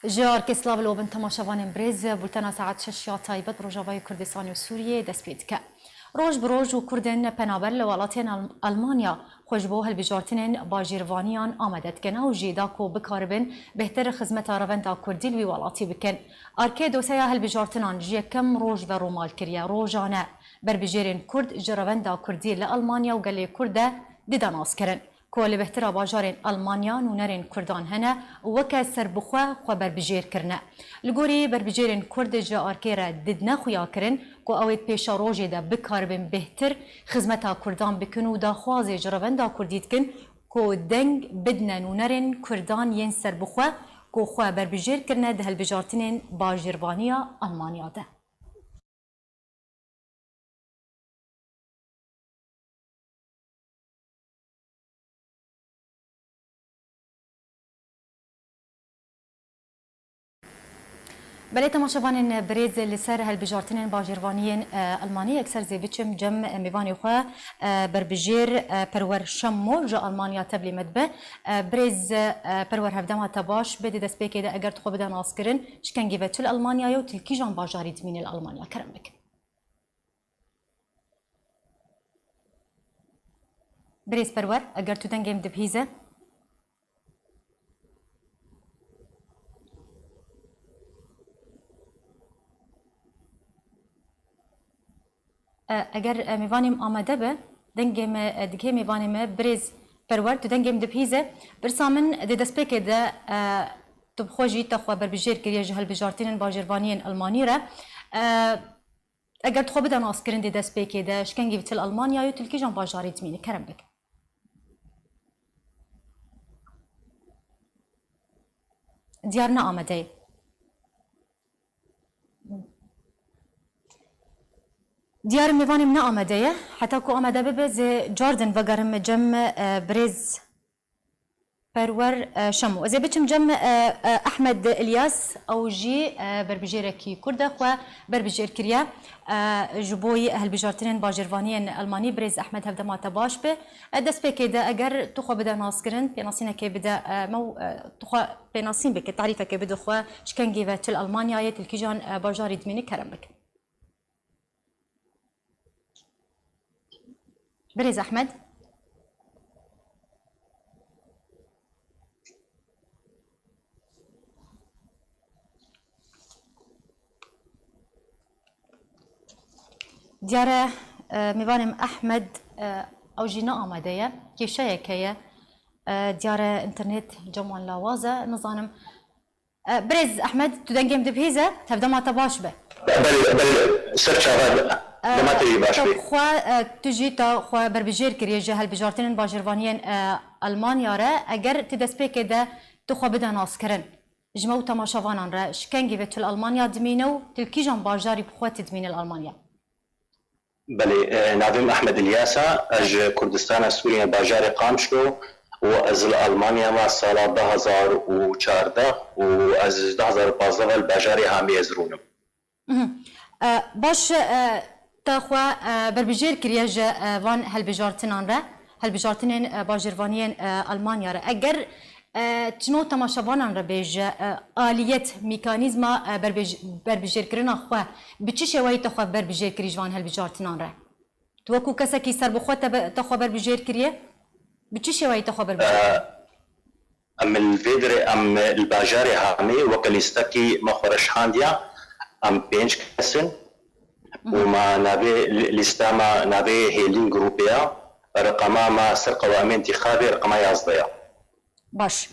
جار كسلاف لوبن تماشاوان بريز بولتنا ساعات 6 يا تايبت روجافاي كردستان وسوريا دسبيتك روج بروج و كردن پنابر لولاتین المانیا خوشبو هلبجارتنین باجیروانیان آمدت کن و جیدا کو بکاربن بهتر خدمت روندا کردی لوی ولاتی بکن ارکه دوسیا هلبجارتنان جیکم روج و رومال کریا روجانه بربجیرن کرد جروندا کردی لالمانیا و گلی کرده دیداناس کرن کل بهتر باجارن آلمانیا نونرن کردان هنه وک سربخوا خبر بجیر کرنه لگوری بربجیرن کرد جا ارکه دیدنه خویا کرن کو اوید پیش روزی دا بکاربن بهتر خدمت کردان بکن و دا خوازی جروان دا کردید کن کو دنگ بدن نونرن کردان ین سربخوا کو خوا بربجیر کرنه ده هلبجارتنین باجیروانیا آلمانیا ده. بله تماشاوان بريز لسر هالبجارتين باجيروانيين ألمانية أكثر زي بيتشم جم ميواني خوا بربجير برور شمو جا ألمانيا تبلي مدبه بريز برور هفدما تباش بدي دست بيكي دا اگر تخو بدا ناسكرن شكن جيبه تل ألمانيا يو تلكي جان باجاري دمين الألمانيا كرم بك بريز برور اگر تو دنگيم دبهيزه اگر میوانیم آماده به دنگم دیگه میوانیم برز پرورد تو دنگم دبهیزه برسامن دی دست بکه ده تبخوجی تخوا بربجیر کریه جهل بجارتین باجروانین آلمانی را اگر تخوا بدن آسکرین دی دست بکه ده شکنگی بتل آلمانیا یو تلکی جان باجاری تمینی کرم بک دیارنا آماده دیار میوانیم نه آماده حتی کو آماده به ز جاردن و گرم جم برز پرور شمو از بچم جم احمد الیاس او جی بربجیر کی کرد خو بربجیر کریا جبوی اهل بجارتین باجروانین المانی برز احمد هفده ما تباش به دست بکه ده اگر تو خو بده ناسکرین بناسینه که بده مو تو خو بناسین بک تعریفه که بده خو شکنگی و تل المانیا تلکی جان باجاری دمینی کرم بک بريز أحمد ديارة ميوانم أحمد أو جينا آمادية كيشايا كيا ديارة إنترنت جمال لاوازة نظانم بريز أحمد تدنجم دبهيزة تبدأ ما تباش به بل سرچ لما تري باش بي خو تجي تا خو بربجير كريه جهل بجارتين باجروانيين ألمانيا را اگر تدس بك ده تخو بدا ناسكرن جمو تماشاوانان را شكنگي بتل ألمانيا دمينو تلكي جان باجاري بخو تدمين الألمانيا بلي نادم أحمد الياسا اج كردستان سوريا باجاري قامشلو وازل ألمانيا ما سال 2014 وأز 2015 الباجاري هامي ازرونم باش تاخوا بربجير كرياج وان هالبجارتنان را هالبجارتنين باجروانيين ألمانيا را اگر تجمو تماشاوانان را بيج آلية ميكانيزما بربجير كرنا خوا بچي شوي تاخوا بربجير كريج وان هالبجارتنان را توكو كسكي سر بخوا تاخوا بربجير كريه بچي شوي تاخوا بربجير ام الفيدري ام الباجاري هامي وكليستكي مخرش هانديا ام بينج كسن وما نبي لستما نبي هيلين جروبيا رقما ما سر قوائم انتخابي رقما يازديا باش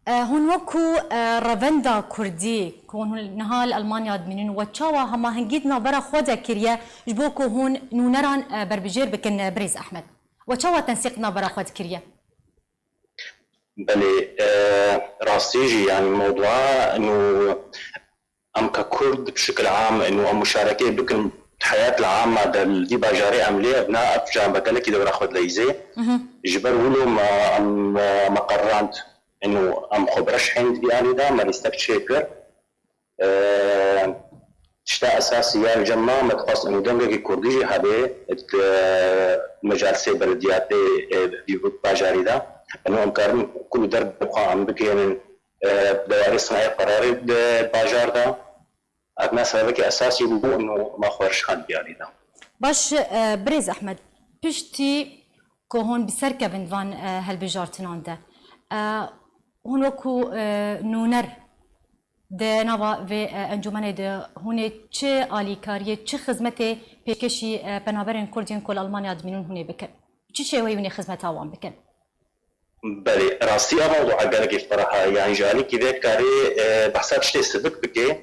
هون وكو رافندا كردي كون نهال ألمانيا دمنين وتشاوا هما هنجيدنا برا خودا كريا جبوكو هون نونران بربجير بكن بريز أحمد وتشاوا تنسيقنا برا خود كريا بلي راستيجي يعني موضوع انه ام ككرد بشكل عام انه مشاركه بكل الحياه العامه دي باجاري عمليه ابناء في جامعه كده كده بناخذ ليزي جبر ولو ما قررت انه ام خبرش عندي يعني ده ما نستكشفر تشتا اساسيه الجماعه ما تخص انه دمجي كردي هذه مجال سي بلديات دي باجاري ده انه امكان كل درب عم بكين دوائر صناعي قراري باجار دا ابنا سببك اساسي بو انه ما خورش خان ديالي دا باش بريز احمد بشتي كهون بسركة بندفان هالبجارتنان ده هون وكو نونر ده نوا في انجمن ده هون چه آلیکاریه چه خدمت پیشکشی بنابراین کردین کل آلمانیا دمینون هون بکن چه شوی هون خدمت آوان بکن بله راستی موضوع قالك الصراحه يعني جاني كذا كاري بحسب شيء سبق بكي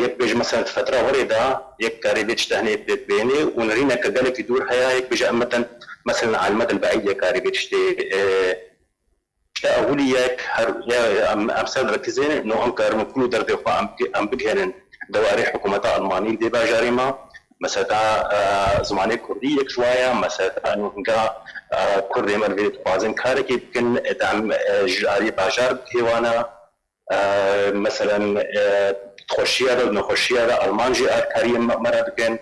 يك بيجي مثلا فتره ورده يك كاري بيج تهني بيني ونرينا كذلك يدور حياه يك بيجي مثلا على المدى البعيد يا كاري بيج أولياء أمثال ركزين إنه هم كانوا كل درجة أم بجهن دوائر حكومة ألمانية دي باجاريما مثلا زماني كردية شوية مثلا إنه هنجا كردي مرة توازن كارك يمكن دعم جاري باجار هوانا مثلا تخشية ده نخشية ده ألمانجي كريم مرة بكن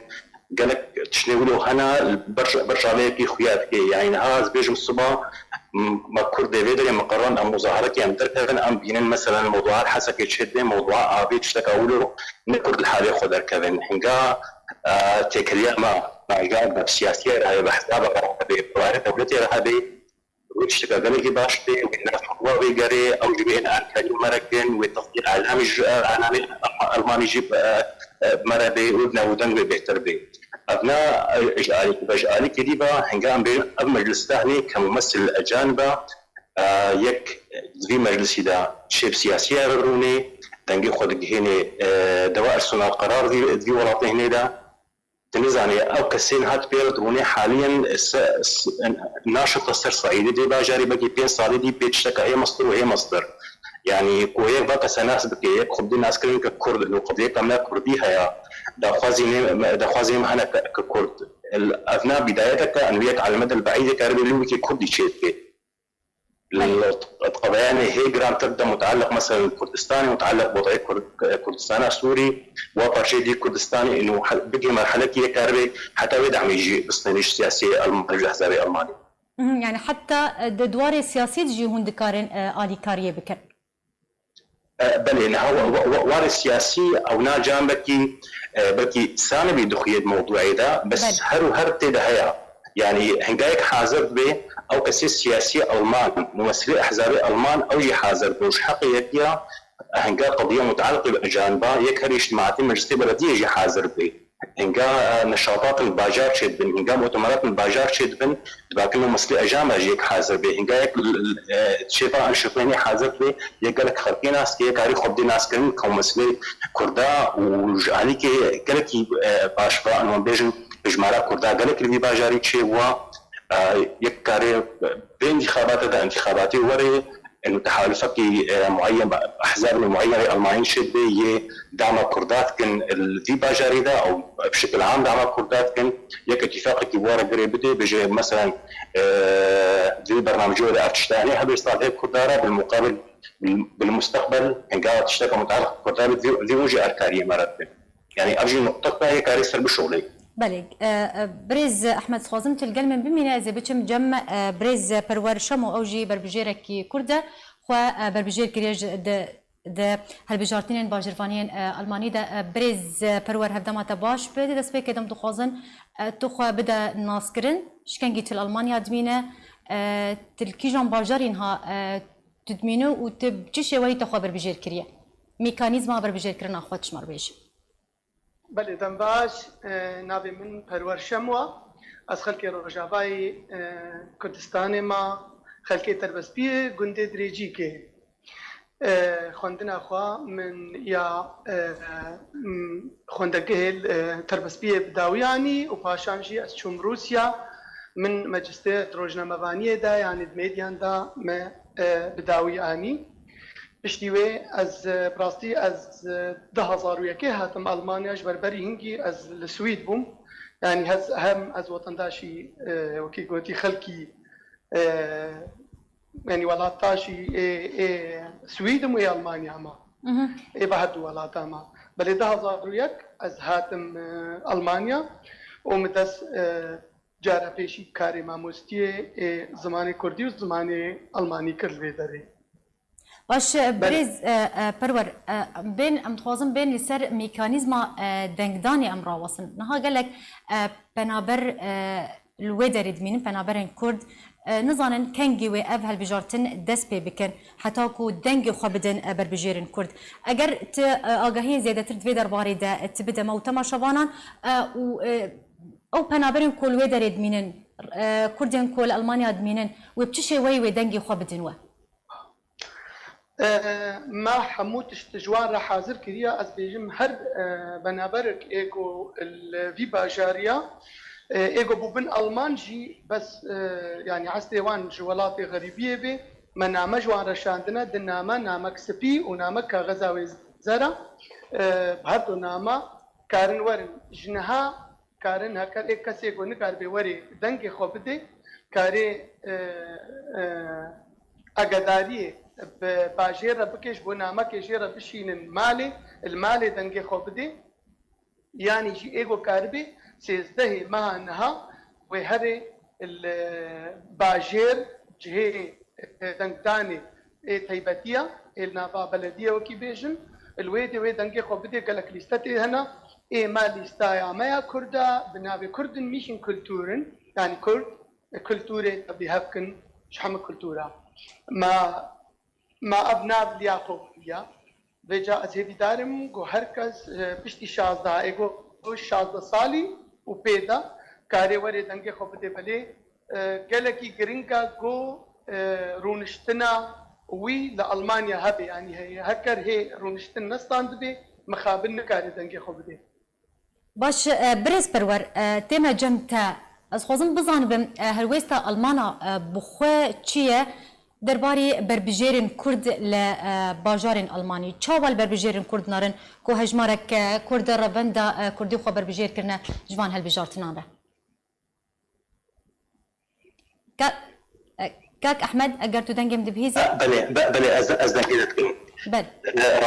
قالك تشنيولو هنا برجع عليك خوياتك يعني هذا بيجي الصبح ما كرد فيدري مقرن أم مظاهرة أم تركن أم بينن مثلا موضوعات حسك يشد موضوع أبي تشتكاولو نكرد الحالة خدر كذا هنجا تكليا ما جاب بسياسية هاي بحساب بقرار دولتي هذه ويشتكى قالك باش بي والناس حقوق بيجري أو جبين كلمة مركن والتصدير علامي ألماني جيب مرة بي ودنا ودن بيهتر بي أبناء إجعالي كديبا هنقام بين مجلس تهني كممثل الأجانب يك في مجلس دا شيب سياسية روني دنجي خد هنا دوائر صناعة قرار ذي ولاطي هنا دا تنزعني أو كسين هات بيرد روني حاليا ناشط السر صعيدي دي باجاري بقي بين صالي دي بيتشتكى هي مصدر وهي مصدر يعني كويك بقى سناس بكيك خد الناس كلين ككرد لو قضية كاملة كرديها يا دخوازي هنا ككرد الأثناء بدايتك أنويك على المدى البعيد كاربي لوكي كردي شيء القضايا هي جرام تبدا متعلق مثلا كردستاني متعلق بوضع كردستان السوري وبرشي دي كردستاني انه بقي مرحله كي كاربي حتى يدعم يجي بصنيش سياسي الحزبي الالماني يعني حتى دوار سياسي تجي هون دكارن آليكاريه بكن بل هو وار سياسي او نا جانبكي بكي سانه بدخيه موضوعي ده بس هر تده هيا يعني هنجايك حاضر به او كسي سياسي المان ممثلي احزاب المان او يحاضر بوش حقيقيه هنجا قضيه متعلقه بالاجانب يك هري اجتماعات مجلس بلديه يجي حاضر به هنجا نشاطات الباجار شد بن هنجا مؤتمرات الباجار شد بن لكن ممثلي اجانب يجيك حاضر به هنجا شيفا انشطيني حاضر به يقالك خلقي ناس كي كاري خبدي ناس كن كممثلي كردا وجالي كي كلكي باشفا انه بيجن اجمالا كردا قالك اللي باجاري شيء هو يك كاري بانتخابات ده انتخاباتي وري انه تحالفك معين احزاب معينه المانيين شد هي دعم كردات كن في باجاري ده او بشكل عام دعم كردات كن يك اتفاق كي ورا قريب بده بيجي مثلا في برنامج ولا ارتشتاني هذا يستطيع كردارة بالمقابل بالمستقبل ان قاعد تشتكى متعلق كردات ذي وجه اركاريه مرات يعني ارجي نقطه هي كاري سر بشغلي بله بريز احمد خوازم تلقل من بمينا اذا بتشم جمع بريز پرور شمو اوجي بربجيرك كرده خو بربجير كريج د هالبجارتين باجرفانيين الماني ده بريز پرور هفدما تباش بده دس بك دم تخوازن تخو بدا ناسكرن شكن جيت المانيا دمينه تلكيجان باجرينها تدمينو وتبجيش وي تخو بربجير كريه ميكانيزم بربجير كرنا اخواتش مربيش بله دنباش نابي من پرور شموا از خلق روجاوای کردستان ما خلق تربسپی گنده دریجی که خوندنا خوا من یا خوندگه تربسپی بداویانی و پاشانجی از چوم روسیا من مجلسه روزنامه‌وانی دا يعني الميديان دا ما بداویانی بشتیوه از براستی از 2001 هاتم آلمانیاش بربری هنگی از السويد بوم يعني هم از وطن داشي وكي قلتي خلقي يعني ولاتاشي سويدم ويا المانيا ما بعد ولاتا ما بل 2001 از هاتم المانيا ومدس جارا پیشی کاری ماموستی زمانی کردی و زمانی المانی کرد داره باش بريز پرور بين ام خوازم بين لسر ميكانيزما دنگداني ام راوسن نها قالك بنابر الويدر دمين بنابر كرد نظانن كنجي و اف هالبجارتن دس بي بكن حتى كو دنگ خو بدن بر بجيرن كرد اگر ت اگاهي زياده ترد في درباري ده تبدا موتما شبانان او بنابر كل ويدر دمين كردن كل المانيا دمين وبتشي وي دنگ خو بدن و ما حموتش تجوان راح حاضر كريا از بيجم هر بنابرك ايجو الفي باجاريا ايجو بوبن المانجي بس يعني عستيوان جوالاتي غريبيه بي ما نعم جوان رشاندنا دناما نامك سبي ونامك غزاوي زرا بهردو ناما كارن ورن جنها كارن هكا ايك كسيكو نكار بي وري دنگي خوبدي كاري اگداري باجيرة بكش بنامة كجيرة بشين المالي دنگي خوبدي يعني جي ايجو كاربي سيزدهي ما انها وهري الباجير جهي دنگتاني تيبتيا النافا بلدية وكي بيجن الويدي وي دنگي خوبدي قالك ليستاتي هنا ما ليستايا ما كردا بنابي كردن ميشن كولتورن يعني كرد كولتوري بهفكن شحم كولتورا ما أبناء الياقوبية بجا أزهدي دارم جو هركز بشتي شازده ايگو 16 سالي وبيدا كاري وري دنگي خوبته بلي گلكي گرينكا جو رونشتنا وي لألمانيا هبي يعني هي هكر هي رونشتن نستاند بي مخابن كاري دنگي خوبته باش بريز برور تيما جمتا از خوزم بزانبم هلويستا ألمانا بخوا چيه درباري بربجيرن كرد لباجارن ألماني چاوال بربجيرن كرد نارن كو هجمارك كرد ربندا كردي خو بربجير كرنا جوان هالبجارتنان ده كاك أحمد أجر تدنجم دبهيزي بلي أزدن كده تكلم بل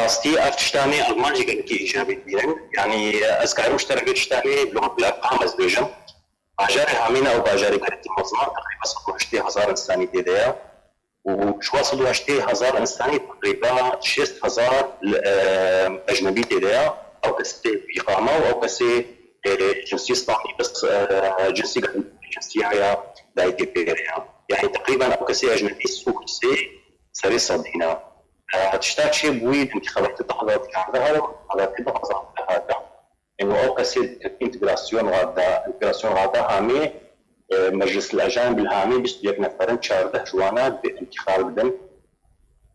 راستي أفتشتاني ألماني كي إيجابي بيرن يعني أذكر مشترك تشتاني بلغة الأرقام أزبيجم باجاري هامينا أو باجاري كرت المصنع تقريبا 16,000 إنساني ديدايا وش وصلوا 20,000 إنساني تقريبا 6,000 أجنبي ديدايا أو كسي إقامة أو كسي جنسية صاحبي بس جنسية دايتي بيريا يعني تقريبا أو كسي أجنبي سوق كسي سري صدينا تشتاق شيء بويد انتخابات التحضيرات كعندها انتخابات التحضيرات هذا انه او كسي انتجراسيون غادا هامي مجلس الاجانب الهامي بس يك نفرن شارده جوانا بانتخاب بدن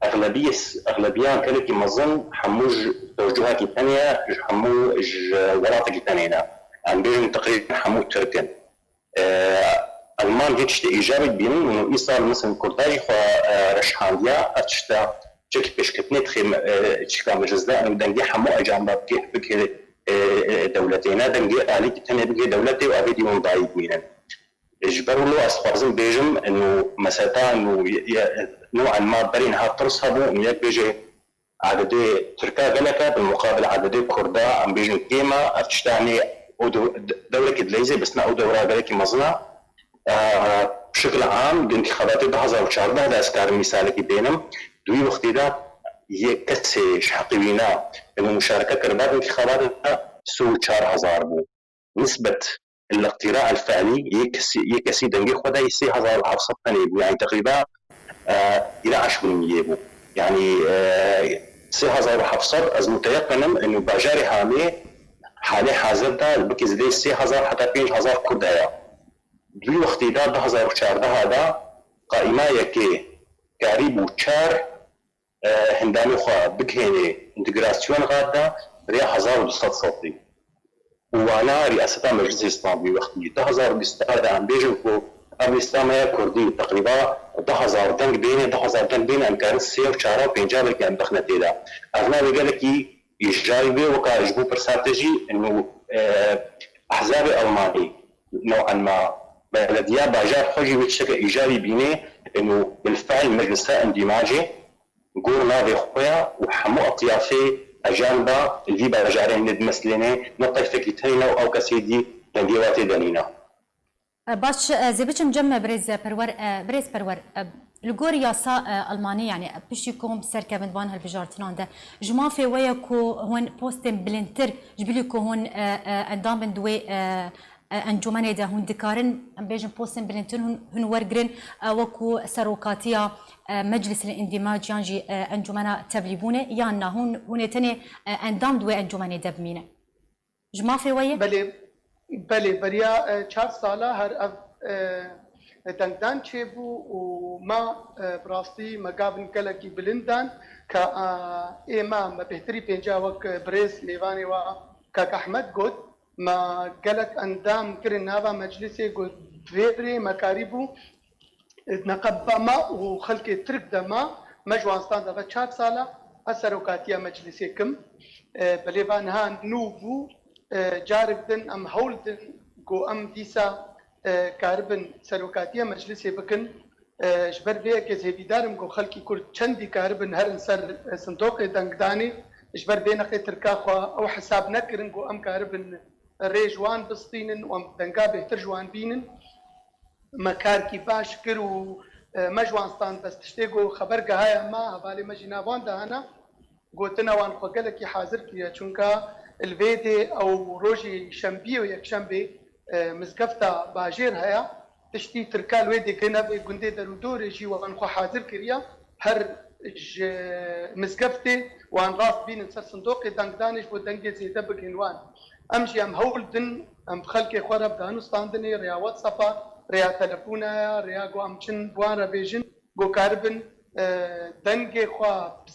اغلبيه كانت مظن حموج توجهات ثانيه حموج ورافق ثانيه عن بين تقريبا حمو تركن المان هيك ايجابي بينه انه ايصال مثلا كرداي خو رشحانديا اتشتا تشكي بشكتني تخيم تشكا مجزدا انه دنجي حمو اجانب بك دولتين دنجي الي ثانيه بك دولتي وابدي من ضايق مينا اجبروا له اسفارزن بيجم انه مساتا انه نوعا ما برينها ترصبوا انه بيجي عددي تركا غلكا بالمقابل عددي كردا عم بيجن كيما اتشتاني دولة كدليزي بس نعود دورة غلكي مزنا بشكل عام بانتخابات 2014 هذا اسكار مثالي بينهم دوي وقت دا يكسي شحقينا انه مشاركة كربات انتخابات سو 4,000 بو نسبة الاقتراع الفعلي يكسي دنجي خدا يسي 1,500 بو يعني تقريبا الى 10% بو يعني 6,500 از متيقنم انه باجاري هامي حالي حاضر دا بكي زدي 3,000 حتى 5,000 كردايا دوی وقتی دا 2014 هذا قائمه یکی قریب و 4 هندانی خوا بکهنه انتگراسیون غادا بریا 1,200 صوتي وانا رئاسة مجلس الاسلامي وقتی 2020 هذا عم بيجن كو الاسلامية كردي تقريبا 10,000 دنگ بين 10,000 دنگ بين امكان 3 و 4 و 5 بلکه ام دخنه تیدا اغنا بيقول لك يجايبه وكاجبو برساتجي انه احزاب الماني نوعا ما بلديات باجار حجي بشكل ايجابي بينه انه بالفعل مجلسها اندماجي نقول ناضي خويا وحمو اطيافي اجانبا اللي باجارين ند مسلينه نطيف كيتينا او كسيدي نديواتي دنينا باش زبچم جمع برز پرور الگور یاسا آلمانی يعني بشيكم سركبن بان هالبجارتنان ده جما في وياكو هون بوستن بلنتر جبليكو هون اندام بندوي انجمن ده هون دكارن بيجن بوستن بلنتر هون ورجرن وكو سروكاتيا مجلس الاندماج يانجي انجمنا تبليبونه يانا هون تاني اندام دوي انجمن ده بمينه جما في ويا بله بریا 4 ساله هر دنگدان چه بو و ما براستی مقابل گلکی بلندان که ایما ما بهتری پنجا وک برز لیوانی و که احمد گود ما گلک اندام کرن نابا مجلسی گود دویبری مکاریبو نقبا ما و خلق ترک دما مجوانستان دا 4 ساله اثر وکاتیا مجلسی کم بلیوان ها نوبو جارب دن ام هول دن گو ام دیسا کاربن سروکاتیه مجلسی بکن جبر بیا که زیدارم گو خلکی کرد چندی کاربن هر انسر صندوق دنگدانی جبر بیا نقی ترکا خوا او حساب نکرن گو ام کاربن ریجوان بسطینن و ام دنگا بهتر جوان بینن مکار کی باش کرو مجوانستان بس تشتی گو خبر گهایا ما حوالی مجیناوان دهانا گوتنا وان خوگلکی حاضر کیا چونکا الفيدي او روجي شنبيه ويك شنبه مزقفتا باجير هيا تشتي تركال ويدي كنا بجندي درودور جي وان خو حاضر كريا هر مزقفتي وان راس بين نصر صندوق دنگدانش بو دنگي زيده بگنوان امشي ام هول دن ام خلقي خرب دانستان دني ريا واتسابا ريا تلفونا ريا گو امچن بوان بيجن گو كاربن دنگي خوا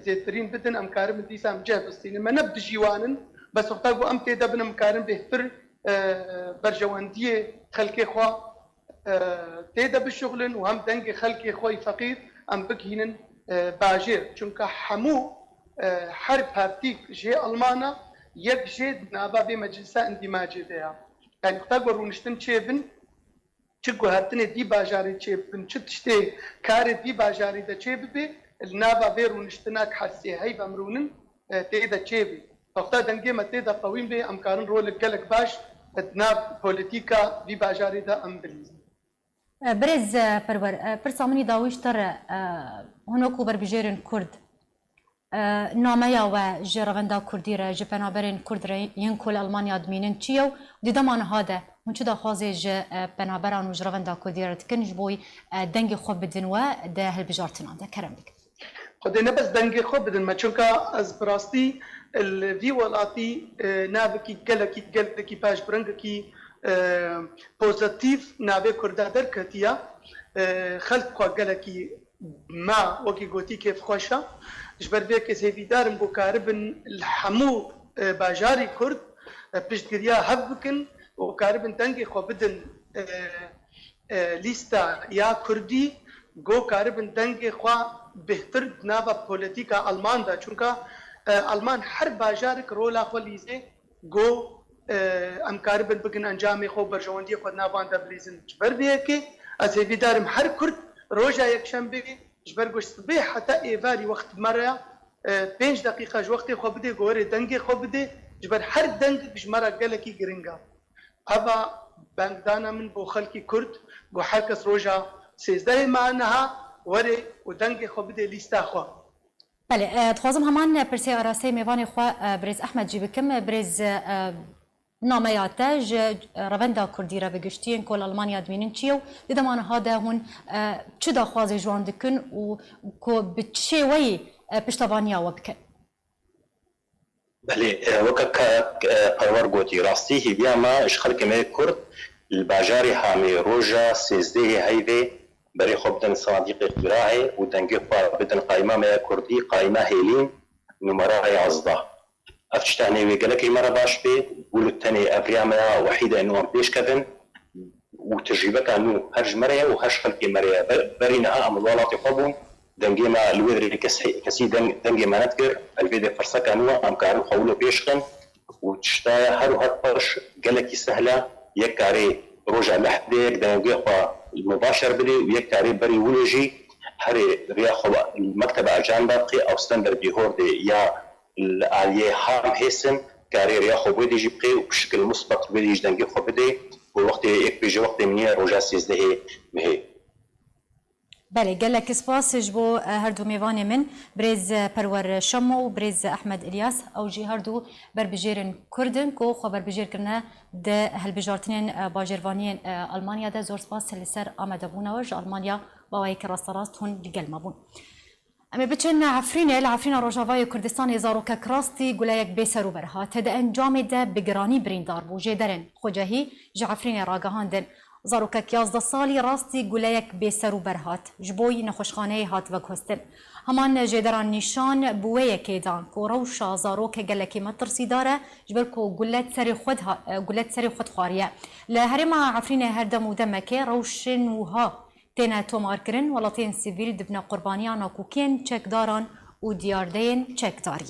زيترين بدن ام كارم ديسا ام جابستين ما نبد جيوانن بس وقتاقو ام تيدا بن ام كارم بهتر برجواندية خلقي خوا تيدا بالشغلن وهم دنگي خلقي خواي فقير ام بكهينن باجير چونك حمو حرب هابتيك جي المانا يك جيد نابا بمجلسة اندماجي ديها يعني وقتاقو رونشتن چيبن چگو هاتنه دی باجاری چه بن چتشته کار دی باجاری ده چه بی النابا بیرونشتناک حسی هی بمرونن تیدا چه بی وقتا دنگی ما تیدا قویم بی امکارن رول گلک باش اتناب پولیتیکا دی باجاری ده امبریز برز پرور پرسامنی داویش تر هنوکو بر بجیرن کرد نامه و جروندا کردی را جپنابرین کرد را ینکل آلمانیا دمینن چیو دیدمان هاده من چدا خازج بنابران و جروندا کردی را تکنج بوی دنگ خوب بدن و ده هالبجارتنان ده کرم بک خود نه بس دنگ خوب بدن ما چونکا از براستی الوی ولاتی نابکی گلکی پاش برنگکی پوزیتیف نابه کرده در کتیا خلق خوا گلکی ما وکی گوتی کیف خوشا جبر بيك زيدارم بوكاربن الحمو باجاري كرد بجدريا هبكن وكاربن تنجي خو بدن ليستا يا كردي جو كاربن تنجي خو بهتر نابا بوليتيكا المان دا چونكا المان هر باجارك رولا خو ليزه جو ام كاربن بكن انجامي خو برجواندي خو نابان دا بليزن جبر بيك زيدارم هر كرد روجا يكشنبه جبر گوشت به حتی ایواری وقت مرا 5 دقیقه جو وقت خو بده گوره دنگ خو بده جبر هر دنگ بجمرا گلکی گرینگا اما بنگدانا من بو خلکی کرد گو حرکس روجا 13 معناها وره و دنگ خو بده لیستا خو بله تخوازم همان پرسی آراسته میوان خو برز احمد جی بکم برز نامياتج روندا كردي را بگشتين كل المانيا دمينن چيو دمان هذا هون چدا خوازي جوان دكن و كو بتشي وي پشتوانيا وبكن بله وكك قرار قوتي راستي هي بياما اشخل كمي كرد الباجاري هامي روجا سيزده هيدي بري خبدن صناديق اختراعي ودنجي بدن قائمة ما كردي قائمة هيلين نمرة عزده افتشتاني ويقلك مرة باش بي ولتاني افرياما وحيدة انو ام بيش كذن وتجربك انو هرج مريا وهرج خلقي مريا برينها ام الولاتي قبون دنجيما الوذري كسي دنجي ما نذكر الفيديو فرصك انو ام كارو قولو بيشخن وتشتا هرو هرقش قلك سهلة يكاري روجا لحديك دنجي المباشر بلي ويكاري بري ولوجي هري رياخو المكتب اجان باقي او ستاندر دي هوردي يا العالية هام هيسن كارير ياخو بدي جيبقي وبشكل مسبق بدي يجدنجي خو بدي ووقت اك بيجي وقت منيح روجا سيزدهي مهي. بله قال لك سپاس جبو هردو میوان من برز پرور شمو و برز احمد الیاس او جی هردو بربجیرن کردن کو خو بربجیر کرنه ده هلبجارتنین باجروانین المانیا ده زور سپاس لسر آمده بونه و جا المانیا باوی که راست راست هون لگل مبون. اما بچن عفرینه روجاوای کردستان زاروک کراستی گلایک بیسرو برها تد انجام ده بگرانی بریندار بو جدرن خوجهی جعفرینه راگهاندن زاروکک 11 سالی راستی گلایک بیسرو برهات جبوی نخوشخانه هات وکوستن همان جدران نشان بویه کیدان کو روشا زاروک گلکی مترسی داره جبر کو گلت سری خود خواریه لهرما عفرینه هردم و دمکه روشن وها تینا تومار کرن ولاتین سیویل دبنا قربانیانا کوکین چک داران و دیاردین چک داری.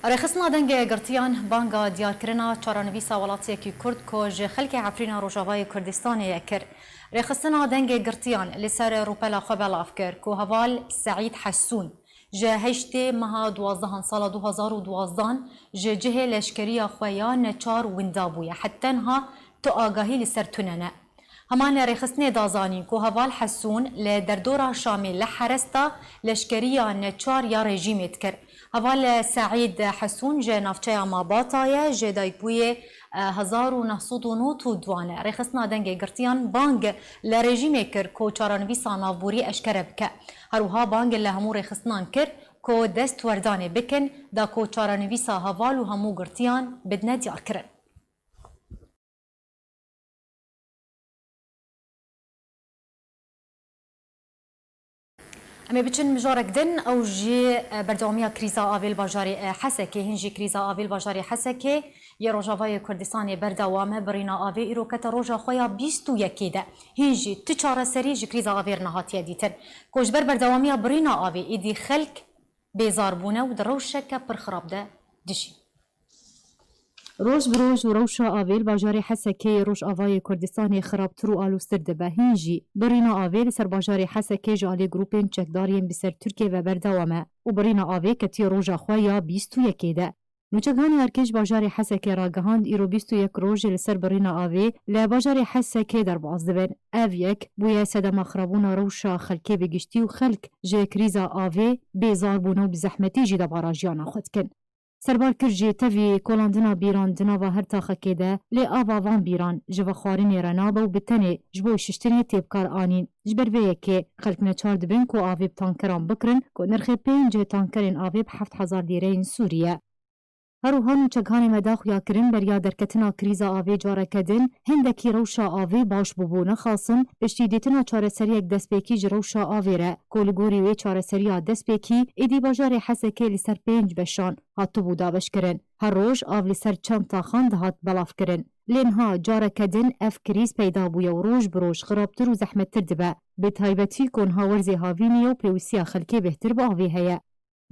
رخصنا دنگ گرتیان بانگا دیار کرنا چارانویسا ولاتی کی کرد کوج خلک عفرینا روجاوای کردستان یکر رخصنا دنگ گرتیان لسر روپلا خبل افکر کو حوال سعید حسون جه هشته مها 12 سال 2012 جه جه لشکری خویان چار وندابویا حتی انها تو آگاهی لسر توننه همان رخصنه دازانی کو حوال حسون لدردورا شامل لحرستا لشکریان چار یا رژیمت کر حوال سعید حسون جه نافچه ما باتایه جه دایکوی 1909 دوانه رخصنا دنگ گرتیان بانگ لرژیم کر کو چارانویسا نافبوری اشکره بکه هروها بانگ لهمو رخصنان کر کو دست وردانه بکن دا کو چارانویسا حوال و همو گرتیان بدنه دیار کرن. اما بچن مجارك دن او جي بردواميا كريزا آويل باجاري حسكي هنجي كريزا آويل باجاري حسكي يا روجاوای کردستان بردوامه برینا آوی ایرو کت روجا خویا 21 ده هنجي تچاره سری جي كريزا آوير نهاتيه ديتن کوجبر بردواميا برینا آوی ایدی خلق بیزار بونه و دروشک پر خراب ده دشي روز بروز و روشا آویل باجاری حسکه روش آوای کردستان خرابتر و آلوستر دبه هنجی برینا آویل سر باجاری حسکه جالی گروپین چکدارین بسر ترکیه و بردوامه و برینا آوی کتی روژا خواه 21 ده. نوچگانی ارکش باجاری حسکه را گهاند ایرو 21 روژ لسر برینا آوی لباجاری حسکه در باز دبن. او یک بویا سدما خرابون روشا خلکه بگشتی و خلک جه کریزا آوی بیزار بونو بزحمتی جی دباراجیانا خود کن. سربار کرجی تاوی کلاندنا بیراندنا و هر تاخه ده لی آوا وان بیران جوا خوارین رنابه و بتنه جبو ششتنی تیبکار آنین جبر ویه که خلق نچار دبین کو آویب تانکران بکرن کو نرخی 5 تانکرین آویب 7000 لیره سوریه. هروهان چگهانی مداخ یا کرن بریا درکتنا کریزا آوی جاره کدن هندکی روشا آوی باش ببونه خاصن پشتی دیتنا چاره سری یک دست بیکی جروشا آوی ره کولگوری وی چاره سری دست بیکی ایدی باجار حسکه لسر 5 بشان هاتو بودا بش کرن هر روش آو لسر چند تاخان دهات بلاف کرن لینها جاره کدن اف کریز پیدا بویا و روش بروش خرابتر و زحمت تر دبه به تایبتی کنها ورزی هاوینی و پلوسی خلکی بهتر با آوی هیا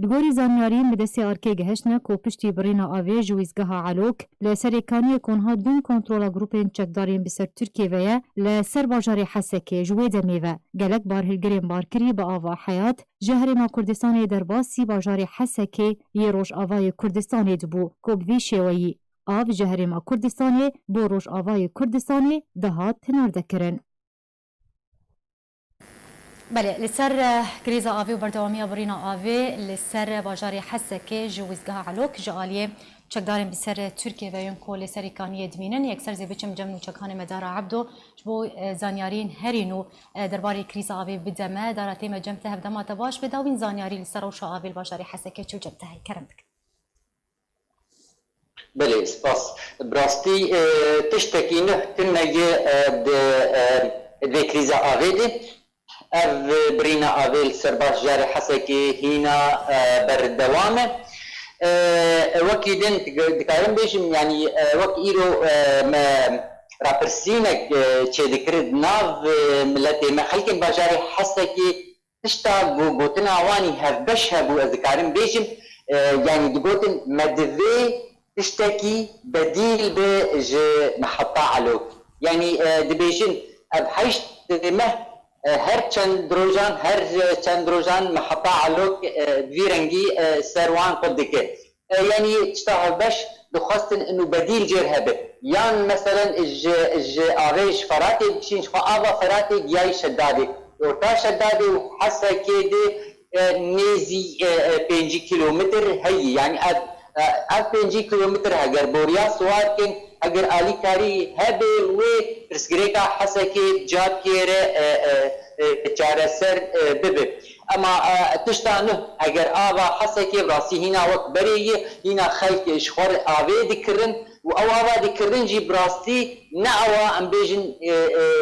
دگوری زانیارین به دستی آرکی گهشنه کو پشتی برینا آوی جویزگاه علوک لسریکانی کنها دون کنترولا گروپین چکدارین بسر ترکیه ویا لسر باجاری حسکه جوی دمیوه گلک بار هلگرین بارکری با آوا حیات جهرنا کردستان درباسی باجاری حسکه یه روش آوای کردستان دبو کو بوی شویی آو جهرنا کردستان بو روش آوای کردستان دهات تنارده کرن. بله لسر كريزا آوي وبردوامية برينا آوي لسر باجاري حسكي جوزگاه علوك جعالية چکدارن بسر ترکیه و ينكو لسر كانية دمينن يكسر زي بچم جمنو چکان مدار عبدو جبو زانيارين هرينو درباري كريزا آوي بدمه دارتي ما جمته بدما تباش بداوين زانياري لسر وشا آوي الباجاري حسكي چو جمته كرمك. بله سپاس براستي تشتكي نه تنجي دي كريزا آوي دي اف برينا آويل سرباش جاري حسكي هنا بردوامه وكي دين دكارن بيشم يعني وكي إيرو رابرسينك چه دكرد ناف ملتي ما خلقن باجاري حسكي تشتا قوتنا واني هفبش هبو دكارن بيشم يعني دقوتن مدفي تشتكي بديل بج محطة علوك يعني دبيشن بحيش مه هر چند روزان محطة علوك فيرنجي سروان قدك يعني تشتغل باش دخواستن انه بديل جير هبه يعني مثلا اج آويش فراتي بشين شخوا آوا فراتي جاي شدادي وتا شدادي وحسا كيدي نيزي 5 كيلومتر هي يعني اب 5 كيلومتر هاگر بوريا سوار كن اگر آلی کاری هبه و رسگریکا حسا که جاد کیره چاره سر ببه اما تشتانه اگر آوا حسا که راسی هینا وقت بریه هینا خلق اشخور آوه دکرن و او آوا دکرن جی براستی نه آوا ام بیجن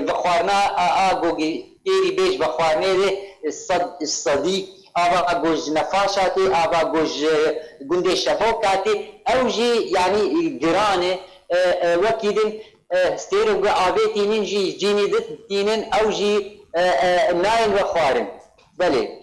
بخوارنا آگوگی تیری بیج بخوارنه ده صدیق آوا گوش نفاشاتی آوا گوش گنده شفوکاتی او جی یعنی گرانه وكيدن ستيرو آبيتينين جيني دتينين أو جي ناين وخوارن بله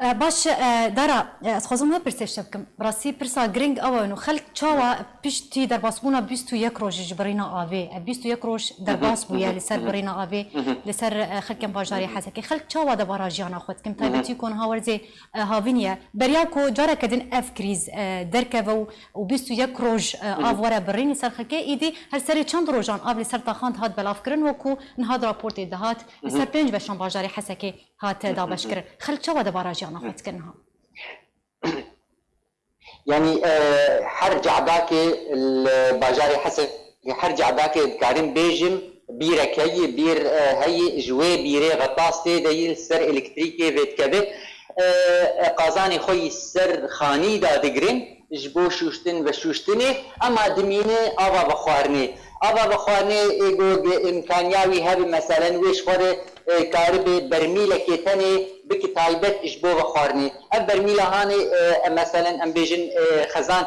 باش دارا خوازم نپرسیش بکم براستی پرسا گرینگ اوانو خلق چاوا پشتی در باسبونا 21 روز جبرینا آوی 21 روز در باس بویا لسر برینا آوی لسر خلقم باجاری حسکی خلق چاوا در باراجیانا خود کم تایبتی کن هاورزی هاوینیا بریا کو جارا کدن اف کریز درکو و 21 روز آو ورا برینی سر خلقه ایدی هر سری چند روزان آو لسر تاخاند هات بلاف کرن وکو نهاد راپورت دهات لسر 5 بشان باجاری حسکی هات دابش کرن خلق چاوا در باراجی أنا خدت كنها يعني حرجع باكي الباجاري حسب حرجع باكي كارم بيجم بيرك هي بير هي جوي بيري غطاستي دايل السر الكتريكي فيت كبه قازاني خوي السر خاني دا دقرين جبو شوشتن بشوشتني اما دميني ابا بخوارني ايجو امكانياوي هذا مثلا ويش خوري كارب برميله كيتاني بكتايبت اجبو بخوارني برميله هاني مثلا ام بيجن خزان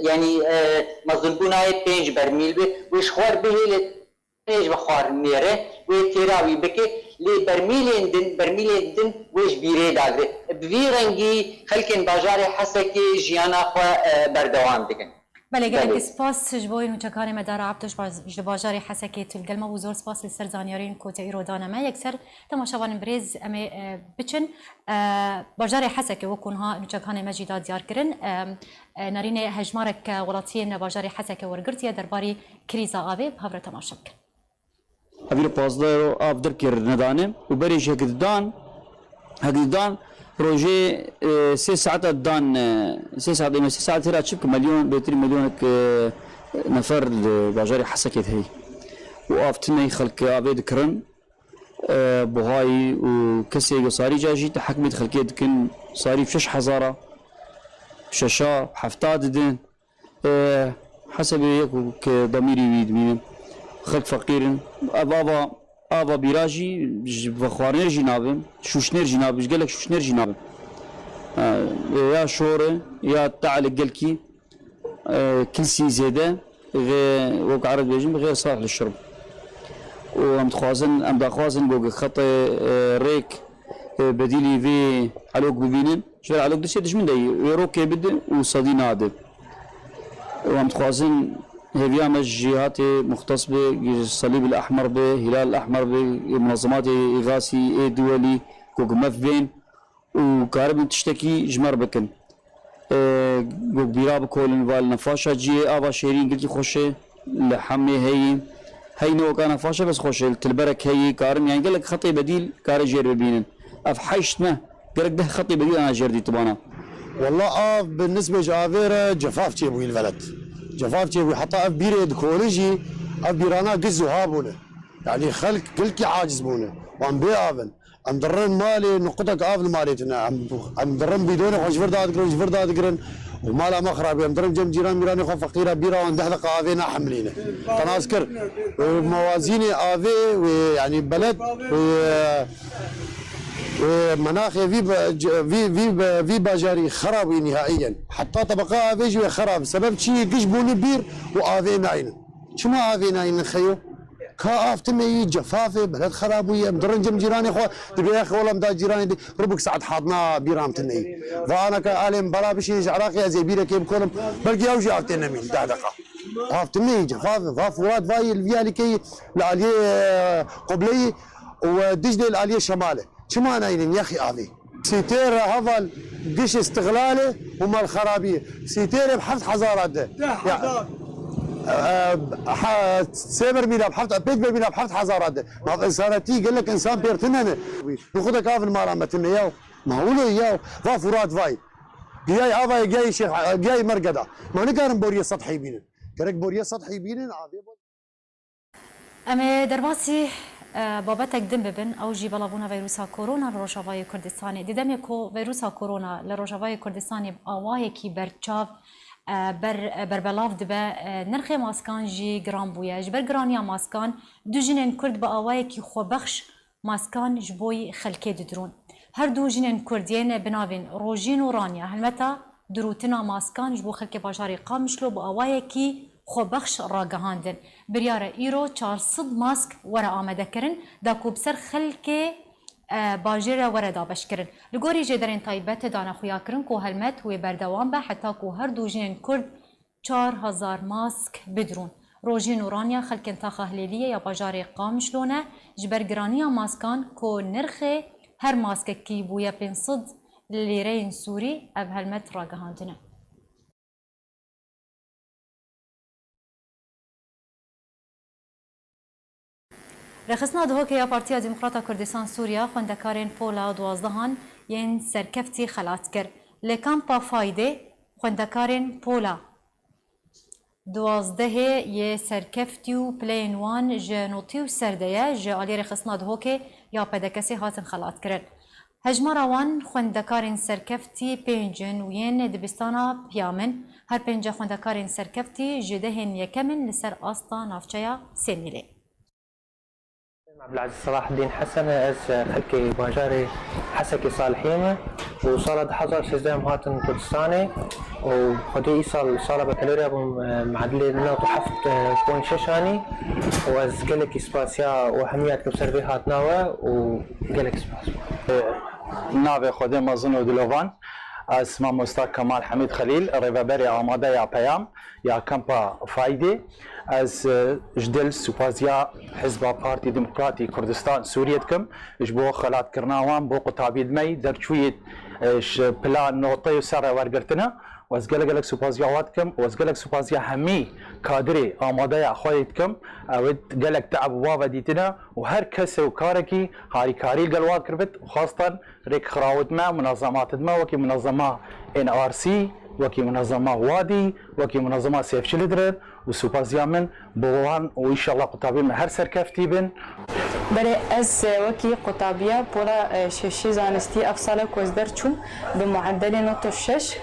يعني مظنبوناي 5 برميل بي ويش خور به بيج بخوارني ره وتيراوي بكي لي برميلين دن ويش بيري داغري بفيرنجي خلكن باجاري حسكي جيانا خو بردوام دكن بله گلک سپاس جبوی نوچکان مدار عبدش باجاری حسکی تول گلما و زور سپاس لسر زانیارین کوته ایرودانه ما یکسر تماشاوان بریز امی بچن باجاری حسکی وکنها نوچکان مجیدا دیار کرن نارین هجمارک ولاتین باجاری حسکی ورگرتیه درباری کریزا آوی بهاور تماشا کن هذه البازدار أفضل كير ندانم وبريش هكذا روجي 6 ساعات الدان 6 ساعات هنا تشبك مليون بيتري مليون نفر باجاري حسكت هي وقفتني خلق عبيد كرن بهاي وكسي صاري جاجي تحكمت خلقيت كن صاري في 6000 شاشا حفتاد دين حسب هيك ضميري ويد مين خلق فقير ابا بيراجي بخوارنير جنابم شوشنير جناب ايش قال لك شوشنير جنابم يا شوره يا تعال قلكي كل شيء زياده غير وقعرت بيجم غير صالح للشرب وام دخوازن بوق خطي ريك بديلي في علوق ببينن شو علوق دسيتش من داي يروك يبد وصدينا عاد وام دخوازن هذه الجهات مختص بالصليب الأحمر به هلال الأحمر به منظمات إغاثي دولي كوك مفبين وكارب تشتكي جمر بكن كوك بيراب كولن والنفاشة جي آبا شيرين قلت خوشة لحمي هي نوع كان نفاشة بس خوشة تلبرك هي كارم يعني قال لك خطي بديل كار جير ببينن أفحشت ما قال لك ده خطي بديل أنا جير دي طبعا والله بالنسبة جافير جفاف تيبوي البلد جفاف تيبوي حتى بيريد كوليجي بيرانا قزو هابونه يعني خلق كلكي عاجز بونه وام بيابن ام درن مالي نقطك افل ماليتنا ام درن بيدون خوش فرداد قرن ومالا مخرب ام درن جم جيران ميراني خو فقيره بيرا وان دحلق افينا حملينا تناسكر وموازيني افي ويعني بلد مناخ في باجاري خرابي نهائيا حتى طبقه فيجي خراب سبب شيء قشبوني بير وافي ناين شو ما افي ناين خيو كاف تمي جفافه بلد خرابيه مدرن جم جيراني خو تبي يا اخي والله مدا جيراني ربك ساعه حاضنا بيرام تني فانا كالم بلا بشي عراقي زي بيرك كيف كلهم بلقي اوجي افتنا مين دقه هاف تمي جفافه فاف واد فاي الفيالي كي لعلي قبلي ودجله الاليه شماله كما نايلين يا اخي افي سيتير هذا قش استغلاله ومال خرابيه سيتير بحفظ حضارته سيبر ميلا بحفظ بيت ميلا بحفظ حضارته ما انسانتي قال لك انسان بيرتنن ناخذ كاف المرامتنا ياو ما هو ياو ضا فرات فاي جاي هذا جاي شيخ جاي مرقده ما نقارن بوريه سطحي بينن كرك بوريه سطحي بينن ام درباسي بابتك دم ببن او جي بلابونا فيروسا كورونا لروجافای کردستان دیدم کو فيروسا كورونا لروجافای کردستان اوای کی برچاو بر بلاف دبه نرخ ماسکان جی گرام بویه جبر گرانیا ماسکان دو جنین کرد با اوای کی خو بخش ماسکان جبوی خلکه ددرون هر دو جنین کردین بناوین روجین و رانیا هلمتا دروتنا ماسکان جبو خلکه باجاری قامشلو با اوای کی خو بخش راگهاندن بریاره ایرو 400 ماسک ورا آمده کرن دا کوبسر خلک باجره ورا دابش کرن لگوری جدرین تایبت دانا خویا کرن کو هلمت و بردوان به حتی کو هر دو جنین کرد 4000 ماسک بدرون روجین ورانیا خلکن تا خهلیلیه یا باجاره قامشلونه جبر گرانیا ماسکان کو نرخ هر ماسک کی بویا 500 لیرین سوری او هلمت راگهاندنه رخصنا دهوکه یا پارتیا دموکراتا کردستان سوریا خوندکارین پولا دوازدهان ین سرکفتی خلات کر لکامپا فایده خوندکارین پولا دوازده یه سرکفتی و پلین وان جنوتی و سردیه جالی رخصنا دهوکه یا پدکسی هاتن خلات کرد هجمارا وان خوندکارین سرکفتی پنجن و ین دبستانا پیامن هر پنجه خوندکارین سرکفتی جدهن یکمن لسر آستا نافچه سنیله عبد العزيز صلاح الدين حسن از خلكي باجاري حسكي صالحيمه وصارت حضر سيزدهم هاتن كردستاني وخدي ايصال صار بكالوريا معدلي نوت حفت بوين ششاني واز قالك اسباسيا وهميات كبسر هاتناوا وقالك اسباس ناوي خدي مازن دلوفان اسمه مستر كمال حميد خليل ريفابري آماده يا بيام يا كامبا فايدي از جدل سوبازيا حزب بارتي ديمقراطي كردستان سوريتكم جبو خلات كرناوان بو قطابي دمي درشويت بلان نوطي وسارة ورقرتنا وازقلق سوبازيا واتكم وازقلق سوبازيا همي كادري آماده يا خويتكم ود قلق تعب وافا ديتنا وهر كسي وكاركي هاري كاري القلوات كربت وخاصة ريك خراوت ما منظمات ما وكي منظمة NRC وكي منظمة وادي وكي منظمة سيف شلدرن وسوبازيا من بوان وإن شاء الله قطابي من هر سركفتي بن برای از وکی قطابیه پولا ششی زانستی افساله کوزدر چون به معدل نوت شش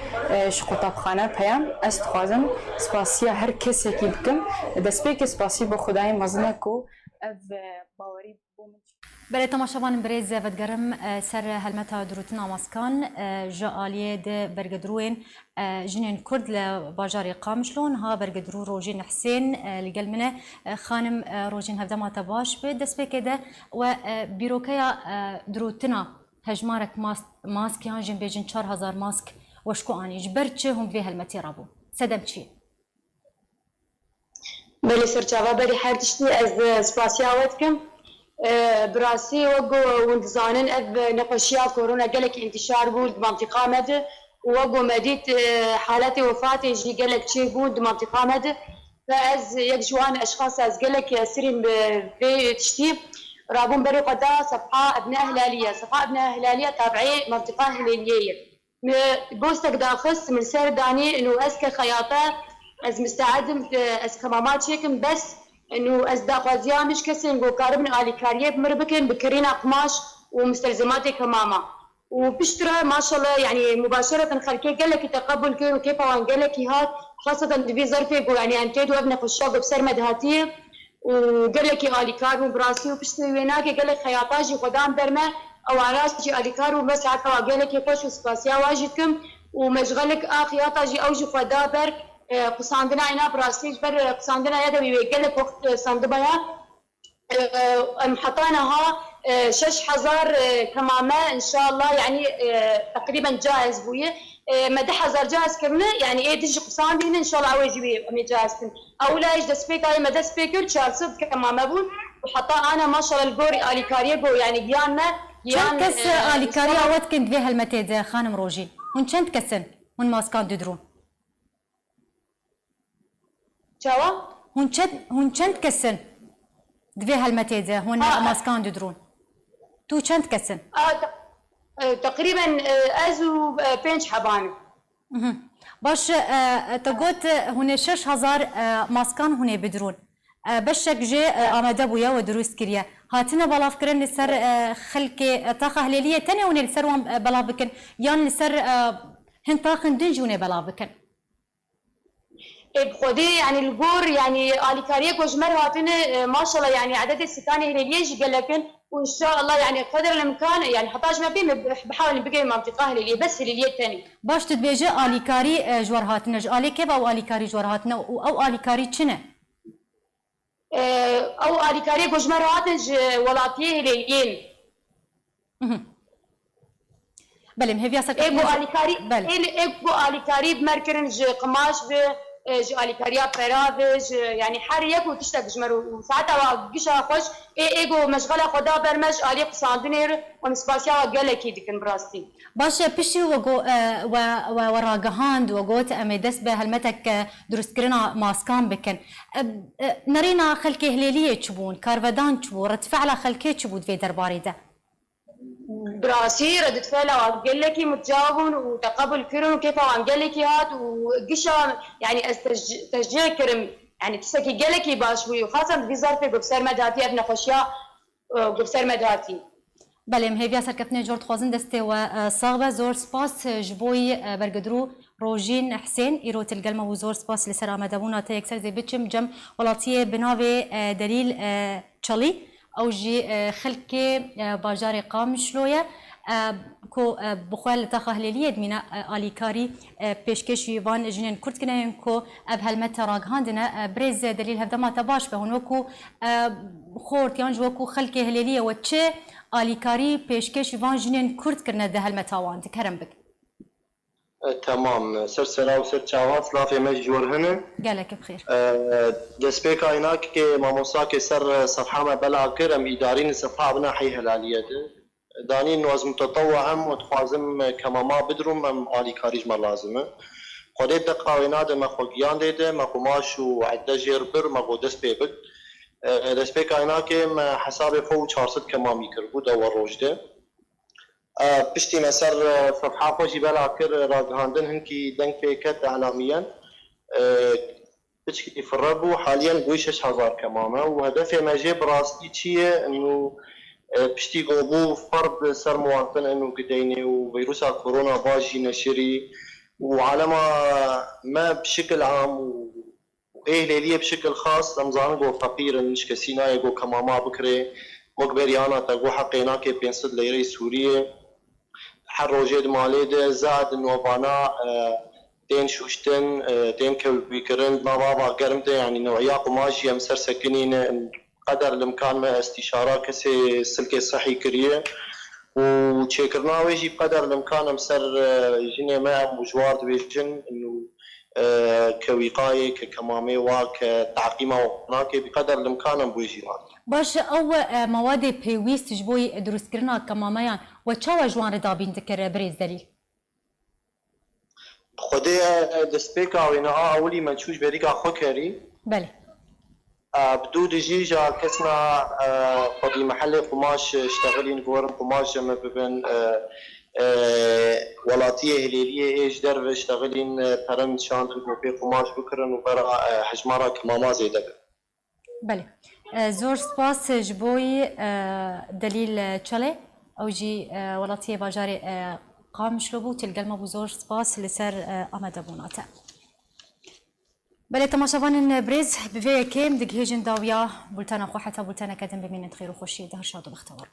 قطابخانه پیام است خوازم سپاسیا هر کسی کی بکم دست پیک سپاسی با خدای مزنه کو اف باوری برای تماشاوان برز ودگرم سر هلمتا دروتنا ماسکان جالیه ده برگدروین جنین کرد لباجاری قامشلون ها برگدرو روجین حسین لقل منه خانم روجین هفده ما تباش به دست بکده و بیروکیا دروتنا هجمارك ماسك يانجن بيجن 4000 ماسك وشكو اني جبرتشي هم في هالمتي رابو سدمتشي بلي سرچاوا بري حرتشتي از سباسياوتكم براسي وقو وانتظانن اذ نقشيا كورونا قالك انتشار بود منطقه مد وقو مديت حالات وفاه يجي قالك شي بود منطقه مد فاز يجوان اشخاص از قالك ياسرين في تشتيب رابون بري قدا صفحه ابناء هلاليه صفحه ابناء هلاليه تابعي منطقه هلاليه بوستك داخس من سير داني انه اسك خياطه از مستعد از كمامات شيكم بس انه از داخوازيا مش كسن جو كاربن الي كاريه بمربكن بكرينا قماش ومستلزمات كمامه وبشترى ما شاء الله يعني مباشره خلكي قال لك تقبل كيف وان قال لك هات خاصه في ظرفي يعني انتيد وابن قشاق بسر مدهاتيه وقال لك الي كار براسي وبشتري ويناك قال لك خياطاجي قدام درمه او عراسجي الي كار وبس عطا قال لك خوش سباسيا واجدكم ومشغلك خياطاجي اوجي قدابر قصاندنا عنا براسيج بر قصاندنا يدوي قال لك وقت صندبها محطانها 6000 كمامه ان شاء الله يعني تقريبا جاهز بويه مدى حزر جاهز كرنا يعني ايه تجي قصاندين ان شاء الله عويجي مي جاهز اولا ايش دسبيك اي مدى سبيكر 400 كمامه بون وحتى انا ما شاء الله الجور اليكاريه جو يعني جيانا چند کس آلیکاری آوت کند به هلمته خانم روژین هون چند کسن هون ماسکان ددرون چاوا هون چند کسن دوی هلمته هون ماسکان ددرون تو چند کسن تقريبا ازو 5 حبانه باش تقوت هون 6000 ماسکان هون بدرون بشك جي آماده بويا ودروس كريا هاتنا بلاف كرن لسر خلق طاقة هليلية تانية وني لسر وان بلاف بكن يان لسر هن طاقة دنجوني بلاف بكن بخودي يعني الجور يعني اليكاريه كوجمر هاتنا ما شاء الله يعني عدد السكان هليلية قال لكن وان شاء الله يعني قدر الامكان يعني حتى ما بين بحاول بقي منطقه هليلية بس هليلية تاني باش تتبيجي اليكاري جوار هاتنا الي كيف او اليكاري جوار هاتنا او اليكاري تشنه او اليكاريه كوجمر هاتنا ولاتيه هليليين بله مهبيا سكت ايجو اليكاري ايجو اليكاري بمركرن قماش اليكاريا برافج يعني حريك وتشتاق جمر وساعتها قشا خوش ايجو مشغله خدا برمج الي قصاندنير ومسباسيا قالكي دكن براستي باش بشي وقو وراقهاند وقوت امدس بهلمتك دروس كرنا ماسكان بكن نرينا خلكي هليليه تشبون كارفدان تشبو رد فعل خلكي تشبو في درباري ده براسي ردت فعلها وقال لك متجاوبون وتقبل كرم وكيف قال لك هات وقشا يعني تشجيع كرم يعني تسكي قال لك باشوي وخاصه في ظرف قبسر مداتي ابن خوشيا قبسر مداتي بله مهبيا سركتني جورد خوازن دستي وصاغبه زور سباس جبوي برقدرو روجين حسين ايروت القلمه وزور سباس لسر امدبونا تا يكسر زي بتشم جم ولاتيه بناوي دليل تشالي او جي خلكي باجاري قامشلويا كو بخوال طاقه هليليه دمينا اليكاري بيشكش يوان جنين كرت كناين كو ابهلمت راغهاندنا بريز دليل هذا ما تباش بهون وكو خورت يانج وكو خلكي هليليه وتشي اليكاري بيشكش يوان جنين كرت كرنا دهلمت هوان تكرم بك تمام سر سرا وسر چاوات لافي مجور هنا قالك بخير دسبيك هناك كي ماموساك سر صفحه ما بلا كرم ادارين صفحه بناحي هلاليه داني نواز متطوع هم وتخازم كما ما بدرم ام الي كاريج ما لازمه خديت دقاوينا ده ما خوغيان ده ما قماش وعده جيربر ما قدس بيبك دسبيك هناك ما حسابي فوق 400 كما ميكر بود او روجده بشتي مسر صفحه خوشي بلا كر راغهاندن هنكي دنك فيكت اعلاميا بشكي فربو حاليا بوي 6000 كمامه وهدفي ما جيب راسي شيء انه بشتي قوبو فرض سر مواطن انه قديني وفيروس كورونا باجي نشري وعلى ما بشكل عام وايه ليليه بشكل خاص رمضان جو فقير مش كسينا جو كماما بكري مقبري انا تقو حقيناك بينصد ليري سوريه حروجيد ماليده زاد نوبانا دين شوشتن دين كوبيكرن ما بابا قرمته يعني نوعيه قماش يمسر سكنين قدر الامكان ما استشاره كسي سلكي صحي كريه وتشكرنا ويجي بقدر الامكان مسر جني ما مجوار بيجن انه كوقايه ككمامه وكتعقيمه هناك بقدر الامكان بويجي باش او مواد بيويست جبوي دروس كرنا كماميان وتشاو جوان رضابين تكر بريز دليل خدي دسبيكا وينا اولي ما تشوش بريكا خوكري بله بدو دجيجة كسنا قدي محل قماش اشتغلين قورم قماش جمع ببن ولاتيه هليلية ايش درب اشتغلين برن شاندن وفي قماش بكرن وبرا حجمارا كماما زيدة بله زور سباس جبوي دليل تشالي او جي ولاتيه باجاري قام شلوبو تلقى المبو زور سباس لسر امد ابوناتا بله تماشاوان بريز بفي كيم دقهيجن داويا بولتانا خو حتى بولتانا كدن بمين خير وخوشي دهر شادو بختوار